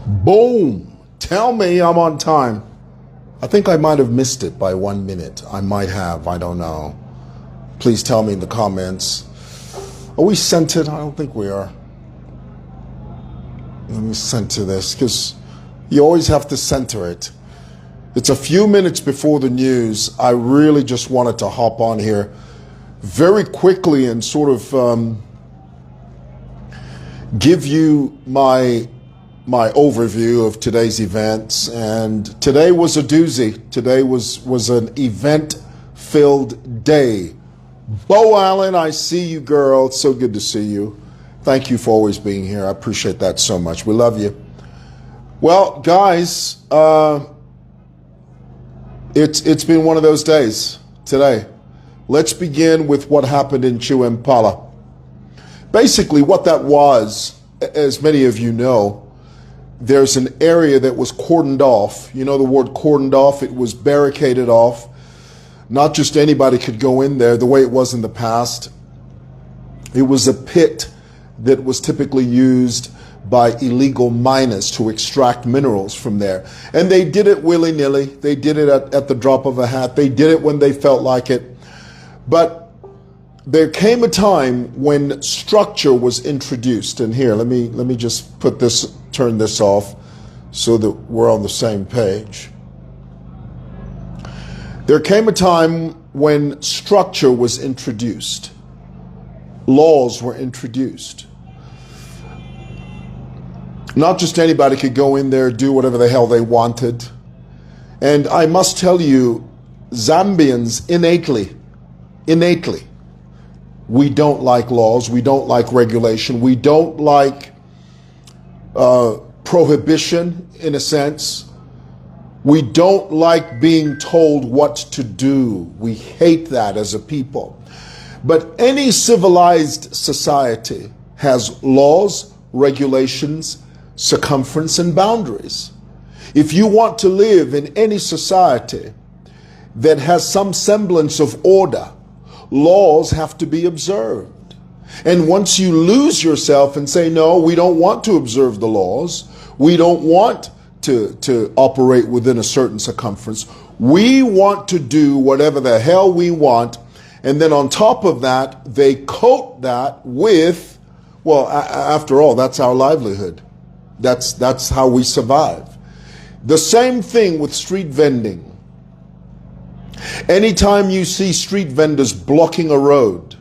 Boom! Tell me I'm on time. I think I might have missed it by 1 minute. I might have, I don't know. Please tell me in the comments. Are we centered? I don't think we are. Let me center this, because you always have to center it. It's a few minutes before the news. I really just wanted to hop on here very quickly and sort of give you my overview of today's events. And today was a doozy. Today was an event-filled day. Bo Allen, I see you, girl. It's so good to see you. Thank you for always being here. I appreciate that so much. We love you. Well, guys, it's been one of those days today. Let's begin with what happened in Chingola. Basically, what that was, as many of you know, there's an area that was cordoned off. You know the word cordoned off? It was barricaded off. Not just anybody could go in there the way it was in the past. It was a pit that was typically used by illegal miners to extract minerals from there. And they did it willy-nilly. They did it at the drop of a hat. They did it when they felt like it. But there came a time when structure was introduced. And here, let me just turn this off so that we're on the same page. There came a time when structure was introduced. Laws were introduced. Not just anybody could go in there, do whatever the hell they wanted. And I must tell you, Zambians innately, we don't like laws, we don't like regulation, we don't like prohibition in a sense. We don't like being told what to do. We hate that as a people. But any civilized society has laws, regulations, circumference, and boundaries. If you want to live in any society that has some semblance of order, laws have to be observed. And once you lose yourself and say, no, we don't want to observe the laws, we don't want to operate within a certain circumference, we want to do whatever the hell we want, and then on top of that, they coat that with, well, after all, that's our livelihood. That's how we survive. The same thing with street vending. Anytime you see street vendors blocking a road,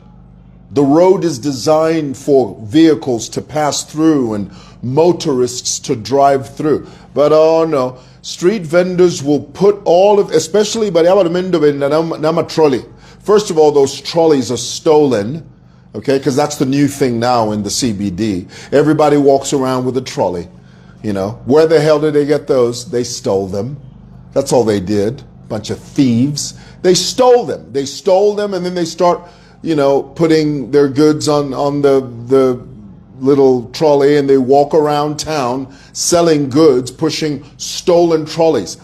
the road is designed for vehicles to pass through and motorists to drive through. But oh no, street vendors will put all of, especially by the trolley. First of all, those trolleys are stolen, okay, because that's the new thing now in the CBD. Everybody walks around with a trolley, you know. Where the hell did they get those? They stole them. That's all they did. Bunch of thieves. They stole them. They stole them, and then they start, you know, putting their goods on the little trolley, and they walk around town selling goods, pushing stolen trolleys.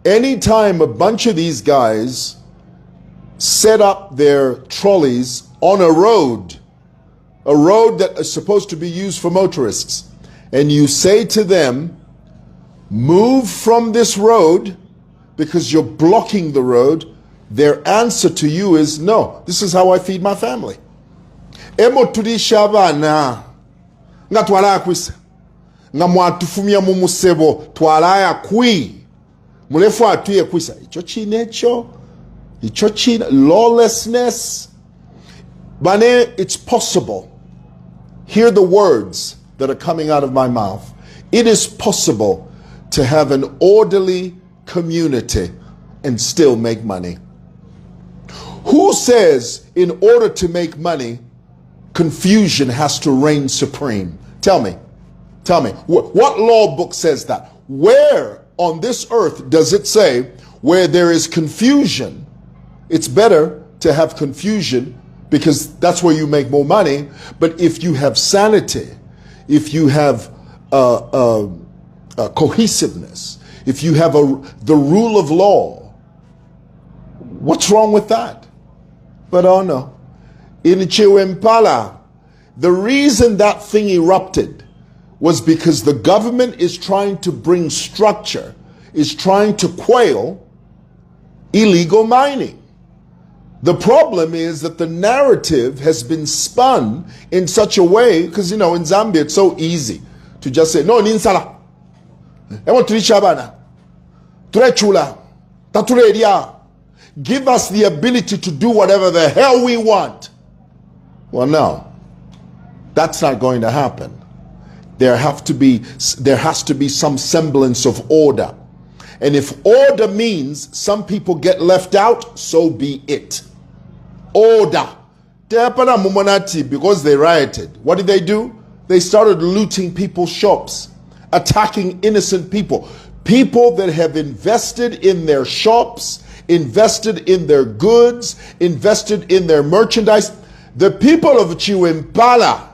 Anytime a bunch of these guys set up their trolleys on a road that is supposed to be used for motorists, and you say to them, move from this road because you're blocking the road, their answer to you is, no, this is how I feed my family. Nga twala akwisa nga mwatufumya mu musebo twala yakwi mulefu atuye kwisa icho china lawlessness. Bane, it's possible. Hear the words that are coming out of my mouth. It is possible to have an orderly community and still make money. Who says in order to make money confusion has to reign supreme? Tell me. What law book says that? Where on this earth does it say where there is confusion, it's better to have confusion because that's where you make more money? But if you have sanity, if you have cohesiveness, if you have the rule of law, what's wrong with that? But oh no. In Chingola, the reason that thing erupted was because the government is trying to bring structure, is trying to quail illegal mining. The problem is that the narrative has been spun in such a way, because in Zambia it's so easy to just say, no, ninsala. Give us the ability to do whatever the hell we want. Well, no, that's not going to happen. There has to be some semblance of order. And if order means some people get left out, so be it. Order. Because they rioted. What did they do? They started looting people's shops, attacking innocent people. People that have invested in their shops, invested in their goods, invested in their merchandise. The people of Chiwempala,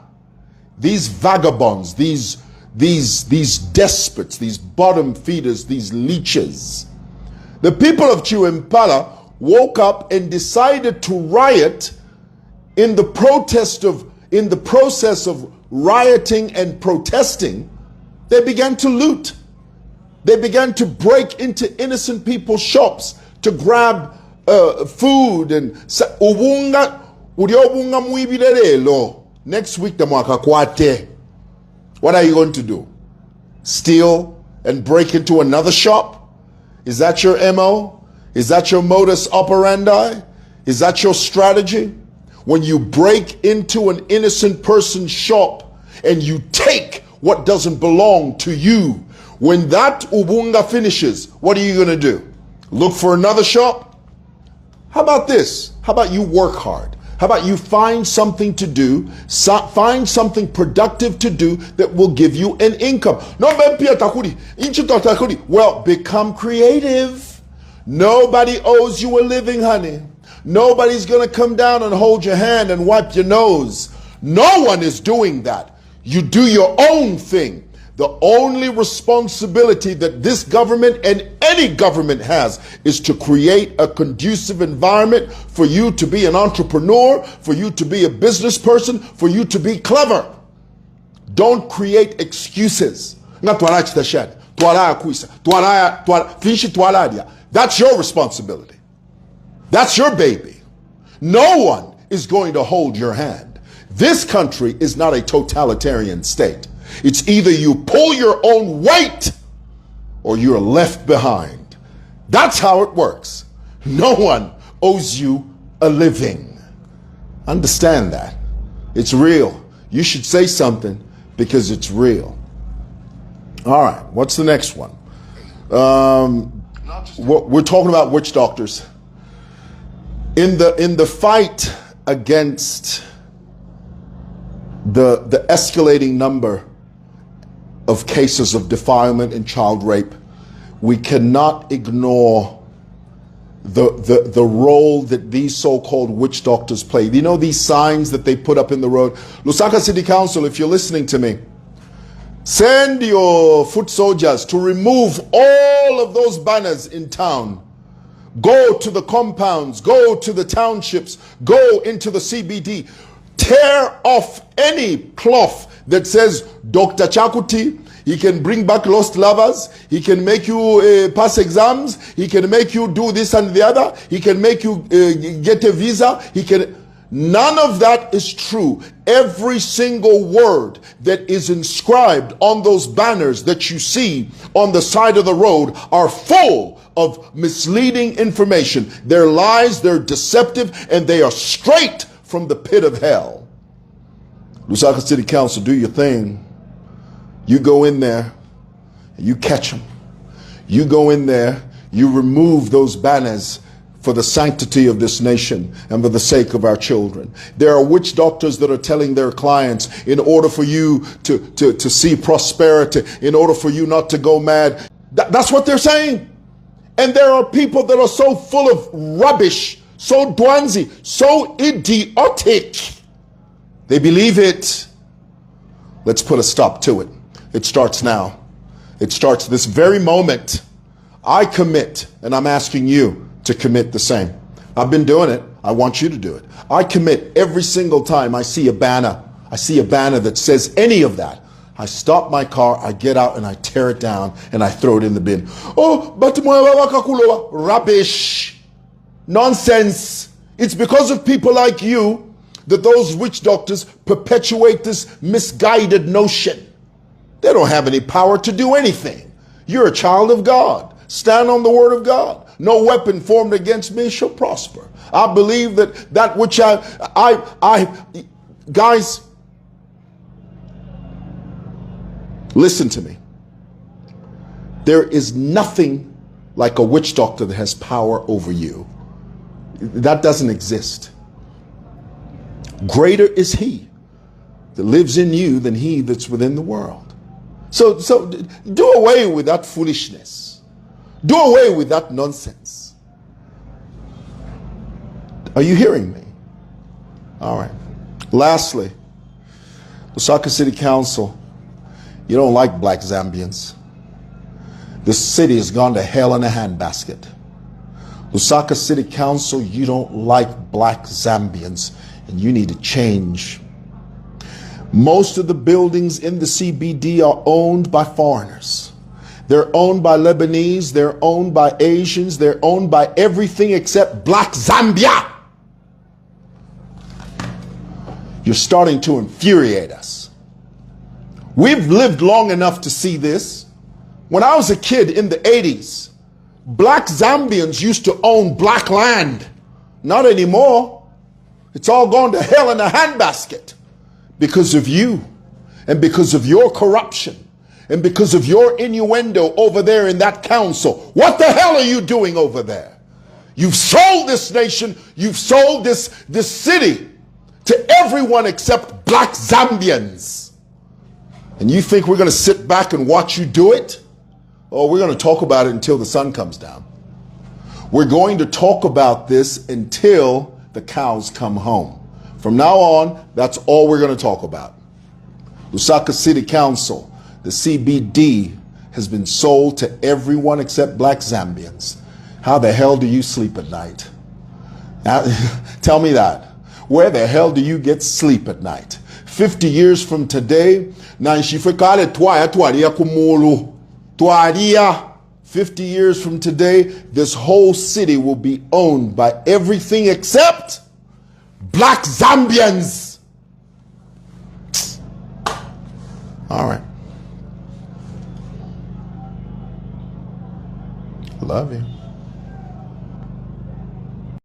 these vagabonds, these despots, these bottom feeders, these leeches. The people of Chiwempala woke up and decided to riot in the process of rioting and protesting. They began to loot. They began to break into innocent people's shops to grab food and next week what are you going to do? Steal and break into another shop? Is that your MO? Is that your modus operandi? Is that your strategy? When you break into an innocent person's shop and you take what doesn't belong to you, when that ubunga finishes, what are you going to do? Look for another shop? How about this? How about you work hard? How about you find something to do, find something productive to do that will give you an income? Well, become creative. Nobody owes you a living, honey. Nobody's going to come down and hold your hand and wipe your nose. No one is doing that. You do your own thing. The only responsibility that this government and any government has is to create a conducive environment for you to be an entrepreneur, for you to be a business person, for you to be clever. Don't create excuses. That's your responsibility. That's your baby. No one is going to hold your hand. This country is not a totalitarian state. It's either you pull your own weight or you're left behind. That's how it works. No one owes you a living. Understand that. It's real. You should say something because it's real. All right, what's the next one? We're talking about witch doctors. In the fight against the escalating number of cases of defilement and child rape, we cannot ignore the role that these so-called witch doctors play. You know these signs that they put up in the road? Lusaka City Council, if you're listening to me, send your foot soldiers to remove all of those banners in town. Go to the compounds, go to the townships, go into the CBD. Tear off any cloth that says Dr. Chakuti, he can bring back lost lovers, he can make you pass exams, he can make you do this and the other, he can make you get a visa, he can... None of that is true. Every single word that is inscribed on those banners that you see on the side of the road are full of misleading information. They're lies, they're deceptive, and they are straight from the pit of hell. Lusaka City Council, do your thing. You go in there, you catch them. You go in there, you remove those banners for the sanctity of this nation and for the sake of our children. There are witch doctors that are telling their clients, in order for you to see prosperity, in order for you not to go mad. That's what they're saying. And there are people that are so full of rubbish, so dwanzi, so idiotic. They believe it. Let's put a stop to it. It starts now. It starts this very moment. I commit, and I'm asking you to commit the same. I've been doing it. I want you to do it. I commit every single time I see a banner. I see a banner that says any of that. I stop my car, I get out and I tear it down and I throw it in the bin. Oh, but mwewa wakakulowa. Rubbish. Nonsense. It's because of people like you that those witch doctors perpetuate this misguided notion. They don't have any power to do anything. You're a child of God. Stand on the word of God. No weapon formed against me shall prosper. I believe that which guys, listen to me. There is nothing like a witch doctor that has power over you. That doesn't exist. Greater is he that lives in you than he that's within the world. So do away with that foolishness. Do away with that nonsense. Are you hearing me? All right. Lastly, Lusaka City Council, you don't like black Zambians. This city has gone to hell in a handbasket. Lusaka City Council, you don't like black Zambians, and you need to change. Most of the buildings in the CBD are owned by foreigners. They're owned by Lebanese, they're owned by Asians, they're owned by everything except black Zambia. You're starting to infuriate us. We've lived long enough to see this. When I was a kid in the 80s, black Zambians used to own black land. Not anymore. It's all gone to hell in a handbasket because of you and because of your corruption and because of your innuendo over there in that council. What the hell are you doing over there? You've sold this nation. You've sold this city to everyone except black Zambians. And you think we're going to sit back and watch you do it? Oh, we're going to talk about it until the sun comes down. We're going to talk about this until the cows come home. From now on, that's all we're going to talk about. Lusaka City Council, the CBD, has been sold to everyone except black Zambians. How the hell do you sleep at night? Tell me that. Where the hell do you get sleep at night? 50 years from today, 50 years from today, this whole city will be owned by everything except black Zambians. All right. Love you.